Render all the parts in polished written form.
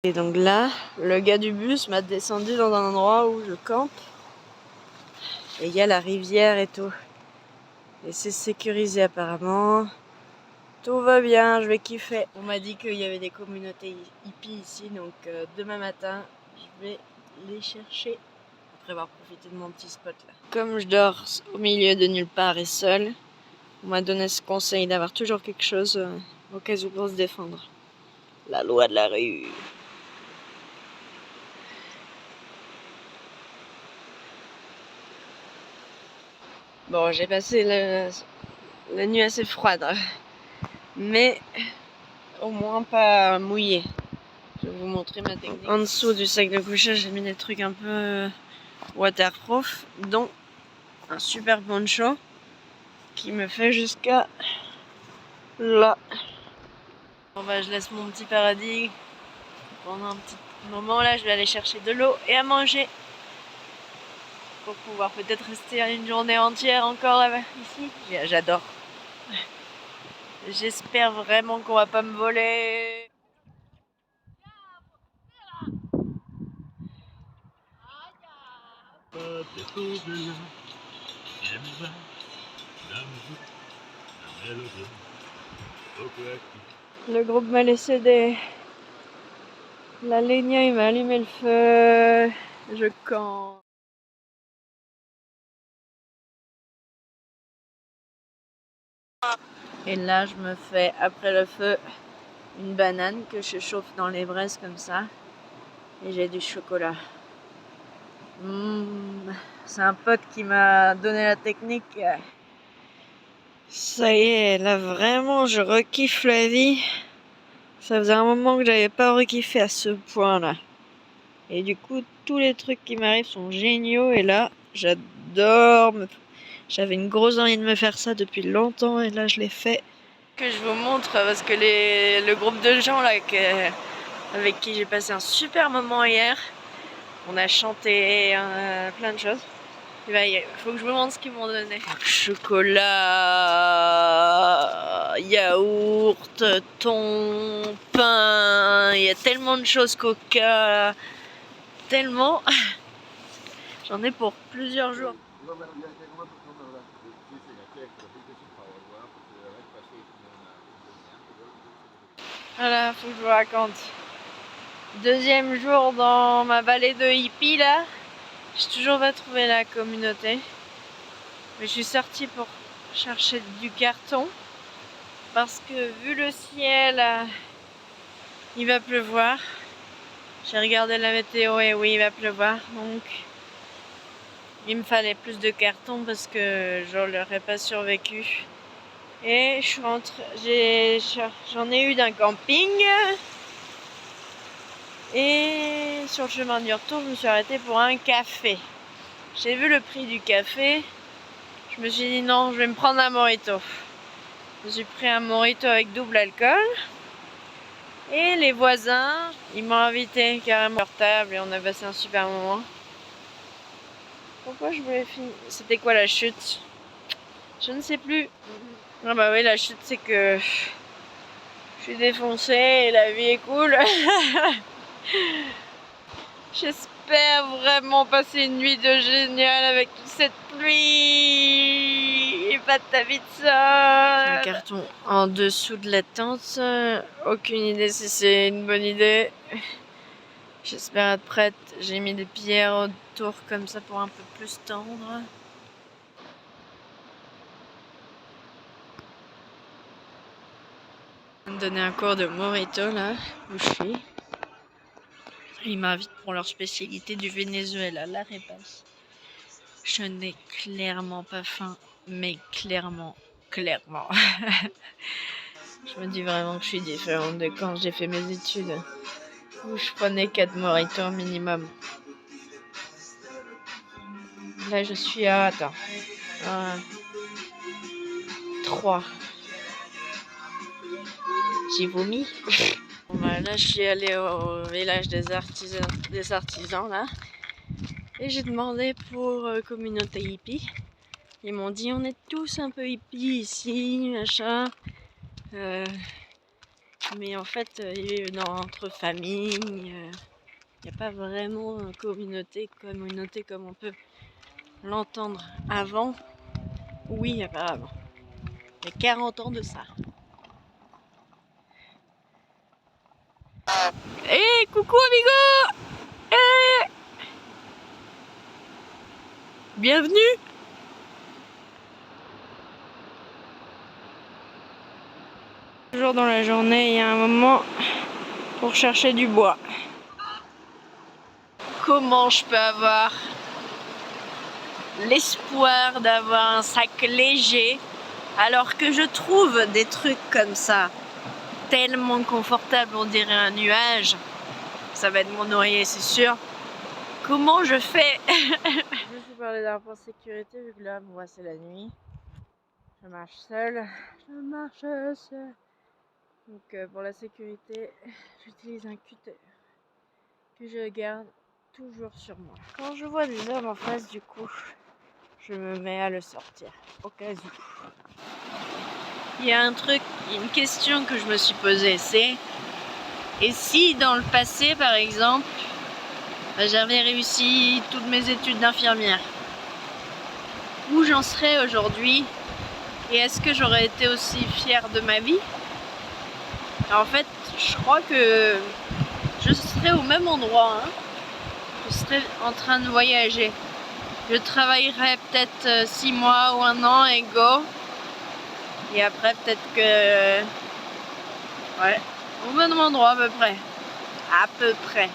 Et donc là, le gars du bus m'a descendu dans un endroit où je campe. Et il y a la rivière et tout. Et c'est sécurisé apparemment. Tout va bien, je vais kiffer. On m'a dit qu'il y avait des communautés hippies ici, donc demain matin, je vais les chercher. Après avoir profité de mon petit spot là. Comme je dors au milieu de nulle part et seul, on m'a donné ce conseil d'avoir toujours quelque chose au cas où pour se défendre. La loi de la rue. Bon, j'ai passé la nuit assez froide, mais au moins pas mouillée. Je vais vous montrer ma technique. En dessous du sac de couchage, j'ai mis des trucs un peu waterproof, dont un super poncho qui me fait jusqu'à là. Bon bah, je laisse mon petit paradis pendant un petit moment. Là, je vais aller chercher de l'eau et à manger pour pouvoir peut-être rester une journée entière encore là-bas, ici. J'adore. J'espère vraiment qu'on va pas me voler. Le groupe m'a laissé la lénia, il m'a allumé le feu. Je campe. Et là, je me fais, après le feu, une banane que je chauffe dans les braises comme ça. Et j'ai du chocolat. C'est un pote qui m'a donné la technique. Ça y est, là vraiment, je rekiffe la vie. Ça faisait un moment que j'avais pas rekiffé à ce point-là. Et du coup, tous les trucs qui m'arrivent sont géniaux. Et là, j'adore. J'avais une grosse envie de me faire ça depuis longtemps. Et là, je l'ai fait. Que je vous montre parce que le groupe de gens là avec qui j'ai passé un super moment hier, on a chanté plein de choses. Et ben, il faut que je vous montre ce qu'ils m'ont donné. Chocolat, yaourt, thon, pain, il y a tellement de choses, coca, tellement. J'en ai pour plusieurs jours. Voilà, faut que je vous raconte. Deuxième jour dans ma vallée de hippie là. J'ai toujours pas trouvé la communauté. Mais je suis sortie pour chercher du carton. Parce que vu le ciel, il va pleuvoir. J'ai regardé la météo et oui, il va pleuvoir. Donc il me fallait plus de carton parce que je n'aurais pas survécu. Et je suis rentrée, j'en ai eu d'un camping. Et sur le chemin du retour, je me suis arrêtée pour un café. J'ai vu le prix du café. Je me suis dit non, je vais me prendre un mojito. Je me suis pris un mojito avec double alcool. Et les voisins, ils m'ont invité carrément à leur table et on a passé un super moment. Pourquoi je voulais finir? C'était quoi la chute? Je ne sais plus. Ah bah oui, la chute c'est que je suis défoncée et la vie est cool. J'espère vraiment passer une nuit de génial avec toute cette pluie et pas de ta vie de sol. J'ai un carton en dessous de la tente. Aucune idée si c'est une bonne idée. J'espère être prête. J'ai mis des pierres autour comme ça pour un peu plus tendre. Je vais me donner un cours de mojito là, où je suis. Ils m'invitent pour leur spécialité du Venezuela, la répasse. Je n'ai clairement pas faim, mais clairement. Je me dis vraiment que je suis différente de quand j'ai fait mes études, où je prenais 4 mojitos minimum. Là, je suis à... Attends. 1, 3. J'ai vomi. Bon, bah, là, je suis allée au village des artisans là. Et j'ai demandé pour communauté hippie. Ils m'ont dit on est tous un peu hippies ici, machin. Mais en fait, entre familles, il n'y a pas vraiment une communauté comme on peut l'entendre avant. Oui, apparemment. Il y a 40 ans de ça. Hey, coucou amigo! Hey! Bienvenue! Toujours dans la journée, il y a un moment pour chercher du bois. Comment je peux avoir l'espoir d'avoir un sac léger alors que je trouve des trucs comme ça tellement confortables, on dirait un nuage. Ça va être mon oreiller, c'est sûr. Comment je fais? Je vous parlais d'un point de sécurité vu que là, moi, c'est la nuit. Je marche seule. Je marche seule. Donc pour la sécurité, j'utilise un cutter que je garde toujours sur moi. Quand je vois des hommes en face, du coup, je me mets à le sortir au cas où. Il y a une question que je me suis posée, c'est et si dans le passé, par exemple, j'avais réussi toutes mes études d'infirmière, où j'en serais aujourd'hui et est-ce que j'aurais été aussi fière de ma vie? En fait, je crois que je serais au même endroit, hein. Je serais en train de voyager. Je travaillerais peut-être 6 mois ou 1 an et go. Et après peut-être que... Ouais, au même endroit à peu près. À peu près.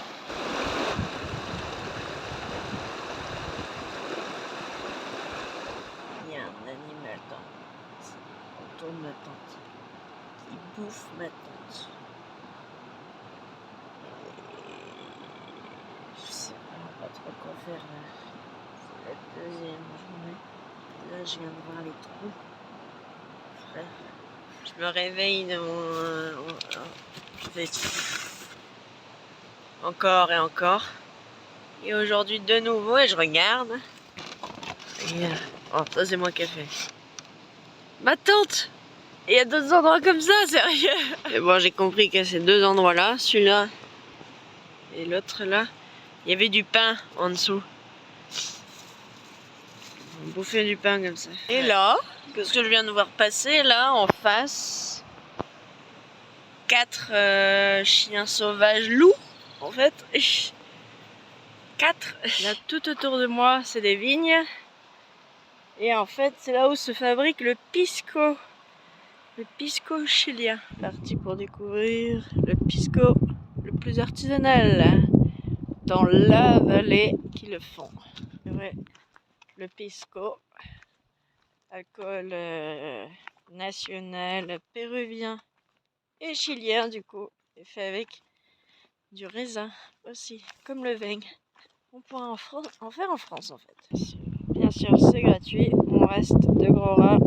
Il y a un animal autour de ma tente. Il bouffe ma tente. Je sais pas trop quoi faire là. C'est la deuxième journée. Là je viens de voir les trous. Frère. Je me réveille je vais encore et encore. Et aujourd'hui de nouveau et je regarde. Et oh, ça c'est moi qui ai fait. Ma tante! Et il y a d'autres endroits comme ça, sérieux! Et bon, j'ai compris que ces 2 endroits-là, celui-là et l'autre là, il y avait du pain en dessous. On bouffait du pain comme ça. Et là, qu'est-ce que je viens de voir passer là en face? 4 chiens sauvages loups, en fait. 4. Là, tout autour de moi, c'est des vignes. Et en fait, c'est là où se fabrique le pisco. Le pisco chilien. Parti pour découvrir le pisco le plus artisanal dans la vallée qui le font. Ouais, le pisco, alcool national péruvien et chilien du coup, est fait avec du raisin aussi, comme le vin. On pourra en faire en France en fait. Bien sûr, c'est gratuit. On reste de gros rats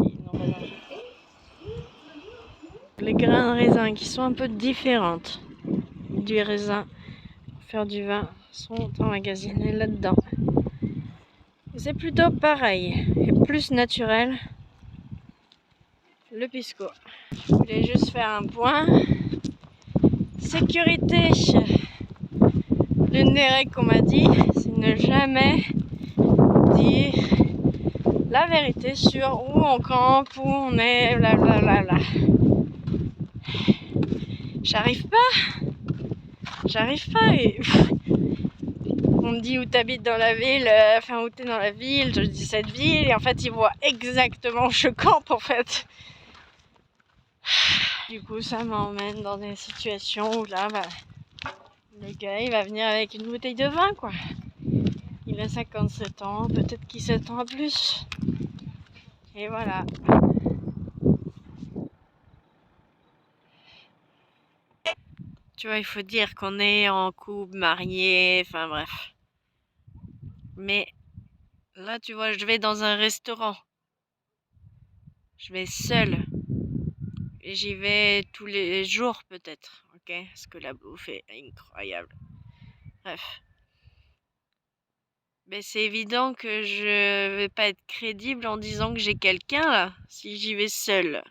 qui n'ont pas d'argent. Les grains de raisin qui sont un peu différentes du raisin pour faire du vin sont emmagasinés là-dedans. C'est plutôt pareil et plus naturel. Le pisco. Je voulais juste faire un point. Sécurité. L'une des règles qu'on m'a dit, c'est ne jamais dire la vérité sur où on campe, où on est, blablabla. J'arrive pas et on me dit où t'habites dans la ville, enfin où t'es dans la ville, je dis cette ville et en fait ils voient exactement où je campe en fait. Du coup ça m'emmène dans des situations où là le gars il va venir avec une bouteille de vin quoi. Il a 57 ans, peut-être qu'il s'attend à plus. Et voilà. Tu vois, il faut dire qu'on est en couple, marié, enfin bref. Mais là, tu vois, je vais dans un restaurant. Je vais seule. Et j'y vais tous les jours peut-être, ok? Parce que la bouffe est incroyable. Bref. Mais c'est évident que je vais pas être crédible en disant que j'ai quelqu'un là, si j'y vais seule.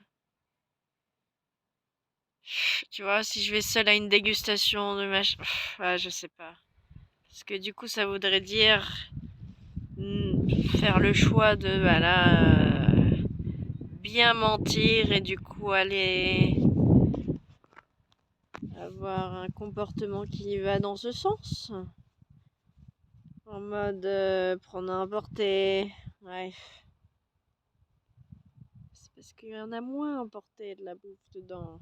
Tu vois, si je vais seule à une dégustation de machin, je sais pas. Parce que du coup, ça voudrait dire faire le choix de, voilà, bien mentir et du coup aller avoir un comportement qui va dans ce sens. En mode prendre à emporter. Ouais. C'est parce qu'il y en a moins à emporter de la bouffe dedans.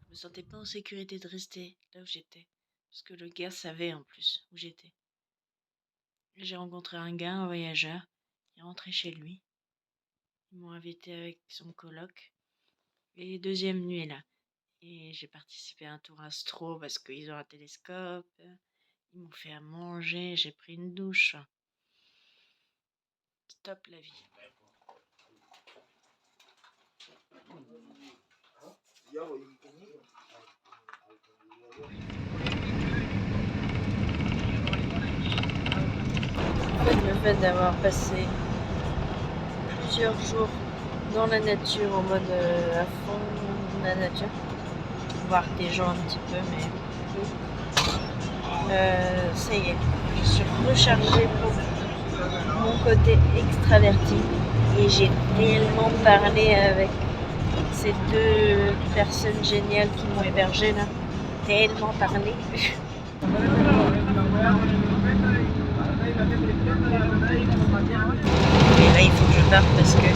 Je me sentais pas en sécurité de rester là où j'étais. Parce que le gars savait en plus où j'étais. J'ai rencontré un gars, un voyageur. Il est rentré chez lui. Ils m'ont invité avec son coloc. Et deuxième nuit là. Et j'ai participé à un tour astro parce qu'ils ont un télescope. Ils m'ont fait à manger. J'ai pris une douche. Stop la vie. En fait, le fait d'avoir passé plusieurs jours dans la nature, en mode à fond de la nature, voir des gens un petit peu, mais ça y est, je suis rechargée pour mon côté extraverti et j'ai réellement parlé avec ces deux personnes géniales qui m'ont hébergée là, réellement parlé. Et là, il faut que je parte parce que